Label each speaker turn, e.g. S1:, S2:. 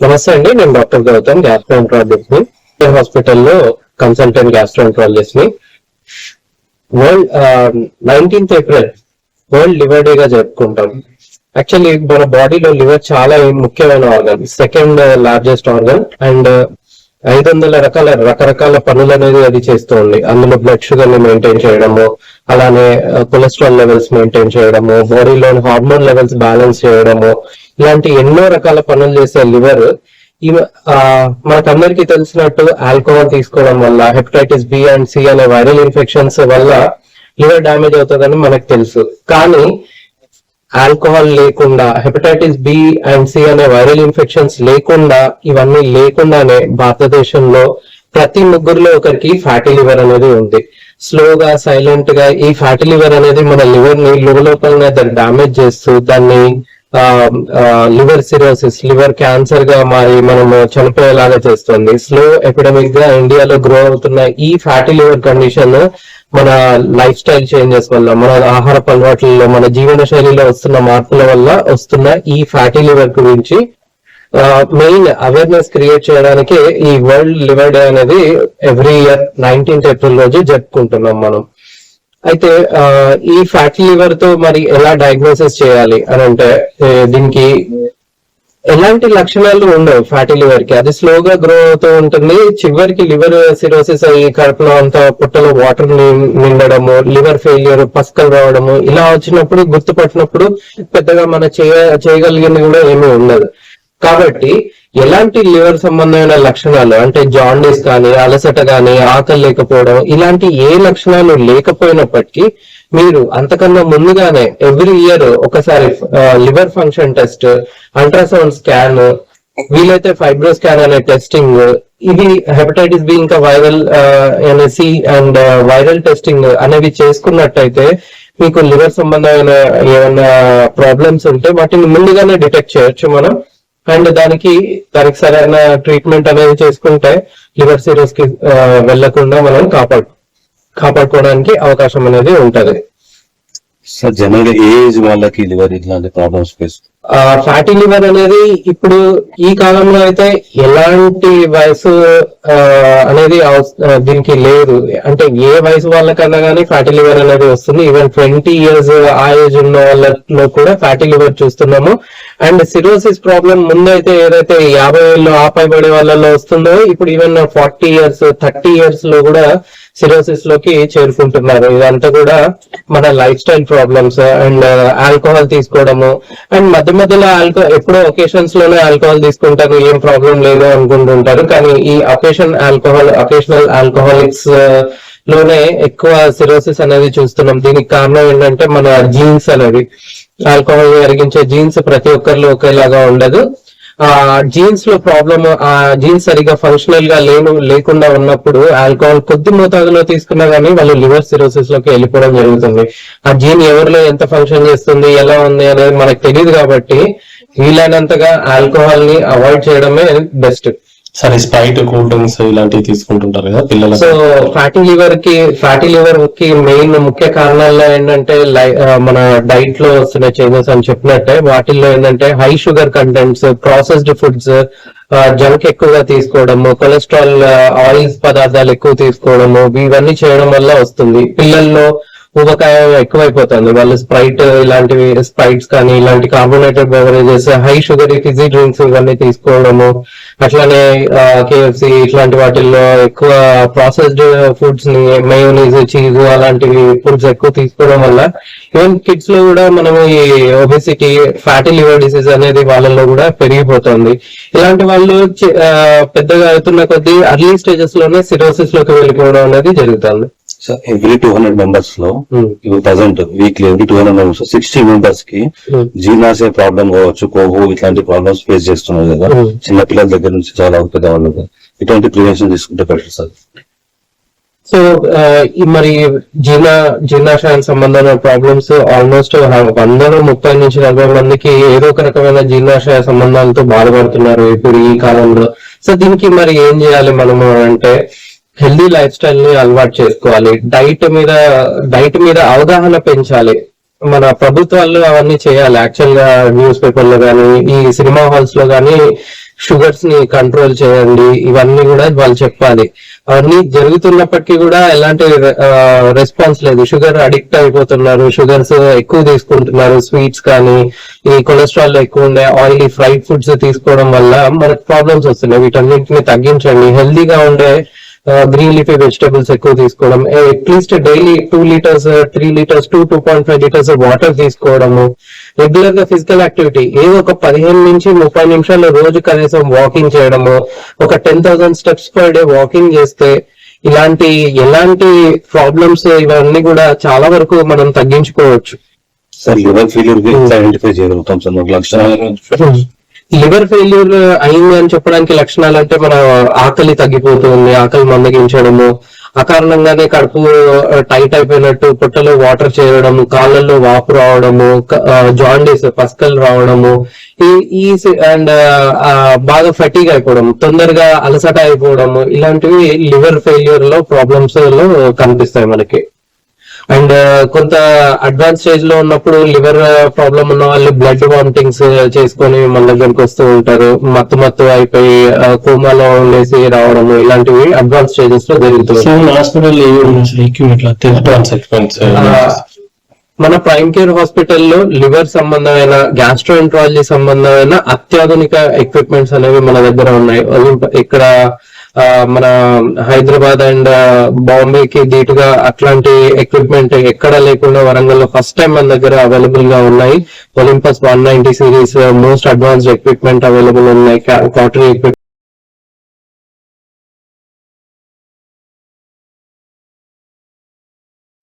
S1: నమస్తే అండి, నేను డాక్టర్ గౌతమ్, గ్యాస్ట్రోఎంట్రాలజిస్ట్ ని. హాస్పిటల్లో కన్సల్టెంట్ గ్యాస్ట్రోఎంట్రాలజిస్ట్ ని. World 19th April world liver day గా జరుపుకుంటాం. యాక్చువల్లీ మన బాడీలో లివర్ చాలా ముఖ్యమైన organ, second largest organ. And 500 రకరకాల పనులు అనేది అది చేస్తుంది. అందులో బ్లడ్ షుగర్ ని మెయింటైన్ చేయడము, అలానే కొలెస్ట్రాల్ లెవెల్స్ మెయింటైన్ చేయడము, బాడీలోని హార్మోన్ లెవెల్స్ బ్యాలెన్స్ చేయడము, ఇలాంటి ఎన్నో రకాల పనులు చేసే లివర్ మనకందరికీ తెలిసినట్టు ఆల్కహాల్ తీసుకోవడం వల్ల, హెపటైటిస్ బి అండ్ సి అనే వైరల్ ఇన్ఫెక్షన్స్ వల్ల లివర్ డ్యామేజ్ అవుతుందని మనకు తెలుసు. కానీ ఆల్కహాల్ లేకుండా, హెపటైటిస్ బి అండ్ సి అనే వైరల్ ఇన్ఫెక్షన్స్ లేకుండా, ఇవన్నీ లేకుండానే భారతదేశంలో ప్రతి ముగ్గురులో ఒకరికి ఫ్యాటీ లివర్ అనేది ఉంది. స్లోగా, సైలెంట్ గా ఈ ఫ్యాటీ లివర్ అనేది మన లివర్ ని లోపలనే దాన్ని డామేజ్ చేస్తూ దాన్ని లివర్ సిరోసిస్, లివర్ క్యాన్సర్ గా మారి మనము చనిపోయేలాగా చేస్తుంది. స్లో ఎపిడమిక్ గా ఇండియాలో గ్రో అవుతున్న ఈ ఫ్యాటీ లివర్ కండిషన్ మన లైఫ్ స్టైల్ చేంజెస్ వల్ల, మన ఆహారపు అలవాట్లలో, మన జీవన శైలిలో వస్తున్న మార్పుల వల్ల వస్తున్న ఈ ఫ్యాటీ లివర్ గురించి మెయిన్ అవేర్నెస్ క్రియేట్ చేయడానికి ఈ వరల్డ్ లివర్ డే అనేది ఎవ్రీ ఇయర్ 19th April రోజు జరుపుకుంటున్నాం మనం. అయితే ఈ ఫ్యాటీ లివర్ తో మరి ఎలా డయాగ్నోసిస్ చేయాలి అని అంటే, దీనికి ఎలాంటి లక్షణాలు ఉండవు. ఫ్యాటీ లివర్ కి అది స్లోగా గ్రో అవుతూ ఉంటుంది. చివరికి లివర్ సిరోసిస్ అయ్యి కడుపులో అంతా పుట్టలో వాటర్ నిండడము, లివర్ ఫెయిల్యూర్, పస్కలు రావడము, ఇలా వచ్చినప్పుడు గుర్తుపట్టినప్పుడు పెద్దగా మన చేయగలిగింది కూడా ఏమీ ఉండదు. కాబట్టి ఎలాంటి లివర్ సంబంధమైన లక్షణాలు అంటే జాండీస్ కానీ, అలసట కానీ, ఆకలి లేకపోవడం, ఇలాంటి ఏ లక్షణాలు లేకపోయినప్పటికీ మీరు అంతకన్నా ముందుగానే ఎవ్రీ ఇయర్ ఒకసారి liver function test, ultrasound scan, వీలైతే ఫైబ్రో స్కాన్ అనే టెస్టింగ్, ఇది హెపటైటిస్ బి ఇంకా viral NSC and viral testing అనేవి చేసుకున్నట్టయితే మీకు లివర్ సంబంధమైన ఏమైనా ప్రాబ్లమ్స్ ఉంటే వాటిని ముందుగానే డిటెక్ట్ చేయొచ్చు మనం. అండ్ దానికి సరైన ట్రీట్మెంట్ అనేది చేసుకుంటే లివర్ సిరోస్ కి వెళ్లకుండా మనం కాపాడుకోవడానికి అవకాశం అనేది ఉంటది.
S2: సార్, జనరల్ ఏజ్ వాళ్ళకి లివర్ ఇట్లాంటి ప్రాబ్లమ్స్ ఫేస్
S1: ఫ్యాటీ లివర్ అనేది ఇప్పుడు ఈ కాలంలో అయితే ఎలాంటి వయసు అనేది దీనికి లేదు. అంటే ఏ వయసు వాళ్ళకన్నా కానీ ఫ్యాటీ లివర్ అనేది వస్తుంది. ఈవెన్ 20 years ఆ ఏజ్ ఉన్న వాళ్ళలో కూడా ఫ్యాటీ లివర్ చూస్తున్నాము. అండ్ సిరోసిస్ ప్రాబ్లం ముందైతే ఏదైతే 50 ఏళ్ళు పైబడే వాళ్ళలో వస్తుందో, ఇప్పుడు ఈవెన్ 40 years 30 years లో కూడా సిరోసిస్ లోకి చేరుకుంటున్నారు. ఇదంతా కూడా మన life style problems and alcohol తీసుకోవడము, అండ్ మధ్యలో ఎప్పుడో ఒకేషన్స్ లోనే ఆల్కహాల్ తీసుకుంటారు, ఏం ప్రాబ్లం లేదు అనుకుంటుంటారు. కానీ ఈ అకేషనల్ ఆల్కహాలిక్స్ లోనే ఎక్కువ సిరోసిస్ అనేది చూస్తున్నాం. దీనికి కారణం ఏంటంటే మన జీన్స్ అనేది, ఆల్కహాల్ అరిగించే జీన్స్ ప్రతి ఒక్కరిలో ఒకేలాగా ఉండదు. జీన్స్ లో ప్రాబ్లమ్, ఆ జీన్స్ సరిగా ఫంక్షనల్ గా లేకుండా ఉన్నప్పుడు ఆల్కహాల్ కొద్ది మోతాదులో తీసుకున్నా గానీ వాళ్ళు లివర్ సిరోసిస్ లోకి వెళ్ళిపోవడం జరుగుతుంది. ఆ జీన్ ఎవరిలో ఎంత ఫంక్షన్ చేస్తుంది, ఎలా ఉంది అనేది మనకు తెలియదు. కాబట్టి వీలైనంతగా ఆల్కహాల్ ని అవాయిడ్ చేయడమే బెస్ట్.
S3: సరే, స్ప్రైట్, కూల్ డ్రింక్స్ ఇలాంటివి తీసుకుంటుంటారు కదా పిల్లలు.
S1: సో ఫ్యాటీ లివర్ కి మెయిన్ ముఖ్య కారణాల్లో ఏంటంటే మన డైట్ లో వస్తున్న చేంజెస్ అని చెప్పినట్టే, వాటిల్లో ఏంటంటే high sugar contents, processed foods, junk ఎక్కువగా తీసుకోవడము, కొలెస్ట్రాల్, ఆయిల్స్ పదార్థాలు ఎక్కువ తీసుకోవడము, ఇవన్నీ చేయడం వల్ల వస్తుంది. పిల్లల్లో ఊబకాయం ఎక్కువైపోతుంది. వాళ్ళు స్ప్రైట్స్ కానీ ఇలాంటి carbonated beverages, high sugar Fiji drinks ఇవన్నీ తీసుకోవడము, అట్లానే KFC ఇట్లాంటి వాటిల్లో ఎక్కువ ప్రాసెస్డ్ ఫుడ్స్ ని, మయోనీస్, చీజ్ అలాంటివి ఫుడ్స్ ఎక్కువ తీసుకోవడం వల్ల ఈవెన్ కిడ్స్ లో కూడా మనము ఈ ఒబెసిటీ, ఫ్యాటీ లివర్ డిసీజ్ అనేది వాళ్ళలో కూడా పెరిగిపోతుంది. ఇలాంటి వాళ్ళు పెద్దగా అవుతున్న కొద్దీ అర్లీ స్టేజెస్ లోనే సిరోసిస్ లోకి వెళ్ళిపోవడం అనేది జరుగుతుంది.
S2: సార్, ఎవ్రీ 200 members లో ఇప్పుడు present weekly every 200 members 60 members కి జీర్ణాశయ ప్రాబ్లం కావచ్చు, కొవ్వు ఇట్లాంటి ప్రాబ్లమ్స్ ఫేస్ చేస్తున్నారు కదా, చిన్న పిల్లల దగ్గర నుంచి చాలా పెద్ద వాళ్ళు. ఇటువంటి ప్రివెన్షన్ తీసుకుంటే బెటర్ సార్.
S1: సో మరి జీర్ణాశయానికి సంబంధమైన ప్రాబ్లమ్స్ ఆల్మోస్ట్ 130 నుంచి 40 మందికి ఏదో ఒక రకమైన జీర్ణాశయ సంబంధాలతో బాధపడుతున్నారు ఇప్పుడు ఈ కాలంలో. సో దీనికి మరి ఏం చేయాలి మనము అంటే, హెల్దీ లైఫ్ స్టైల్ ని అలవాటు చేసుకోవాలి. డైట్ మీద అవగాహన పెంచాలి. మన ప్రభుత్వాలు అవన్నీ చేయాలి. యాక్చువల్ గా న్యూస్ పేపర్ లో కానీ, ఈ సినిమా హాల్స్ లో కానీ షుగర్స్ ని కంట్రోల్ చేయండి, ఇవన్నీ కూడా వాళ్ళు చెప్పాలి. అవన్నీ జరుగుతున్నప్పటికీ కూడా ఎలాంటి రెస్పాన్స్ లేదు. షుగర్ అడిక్ట్ అయిపోతున్నారు, షుగర్స్ ఎక్కువ తీసుకుంటున్నారు, స్వీట్స్ కానీ ఈ కొలెస్ట్రాల్ ఎక్కువ ఉండే ఆయిలీ ఫ్రైడ్ ఫుడ్స్ తీసుకోవడం వల్ల మనకు ప్రాబ్లమ్స్ వస్తున్నాయి. వీటన్నింటిని తగ్గించండి. హెల్దీగా ఉండే గ్రీన్ లీఫీ వెజిటబుల్స్ ఎక్కువ తీసుకోవడం, at least daily 2 litres 3 litres 2.5 litres water తీసుకోవడము, రెగ్యులర్ గా ఫిజికల్ యాక్టివిటీ ఏదో ఒక 15 నుంచి 30 నిమిషాలు రోజు కనీసం వాకింగ్ చేయడము, ఒక 10,000 స్టెప్స్ పర్ డే వాకింగ్ చేస్తే ఎలాంటి ప్రాబ్లమ్స్ ఇవన్నీ కూడా చాలా వరకు మనం తగ్గించుకోవచ్చు.
S2: సార్ లివర్ ఫెయిల్యూర్ ఐడెంటిఫై చేయగలుగుతాం సార్ మనకు లక్షణాలు.
S1: లివర్ ఫెయిల్యూర్ అయింది అని చెప్పడానికి లక్షణాలు అంటే మన ఆకలి తగ్గిపోతుంది, ఆకలి మందగించడము, అకారణంగానే కడుపు టైట్ అయిపోయినట్టు పొట్టలో వాటర్ చేరడం, కాళ్ళల్లో వాపు రావడము, జాండీస్ పస్కలు రావడము, ఈ అండ్ బాగా ఫటీగ్ అయిపోవడం, తొందరగా అలసట అయిపోవడము, ఇలాంటివి లివర్ ఫెయిల్యూర్ లో ప్రాబ్లమ్స్ లో కనిపిస్తాయి మనకి. అండ్ కొంత అడ్వాన్స్ స్టేజ్ లో ఉన్నప్పుడు లివర్ ప్రాబ్లం ఉన్న వాళ్ళు బ్లడ్ వామిటింగ్స్ చేసుకొని మన దగ్గరకు వస్తూ ఉంటారు, మత్తు అయిపోయి కోమాలో ఉండేసి రావడము, ఇలాంటివి అడ్వాన్స్ స్టేజెస్ లో జరుగుతుంది. మన ప్రైమ్ కేర్ హాస్పిటల్లో లివర్ సంబంధమైన, గ్యాస్ట్రోఎంట్రాలజీ సంబంధమైన అత్యాధునిక ఎక్విప్మెంట్స్ అనేవి మన దగ్గర ఉన్నాయి. ఇక్కడ మన హైదరాబాద్ అండ్ బాంబేకి ధీటుగా అట్లాంటి ఎక్విప్మెంట్ ఎక్కడ లేకుండా వరంగల్ లో ఫస్ట్ టైం మన దగ్గర అవైలబుల్ గా ఉన్నాయి. Olympus 190 series most advanced equipment available ఉన్నాయి, కాటరీ ఎక్విప్మెంట్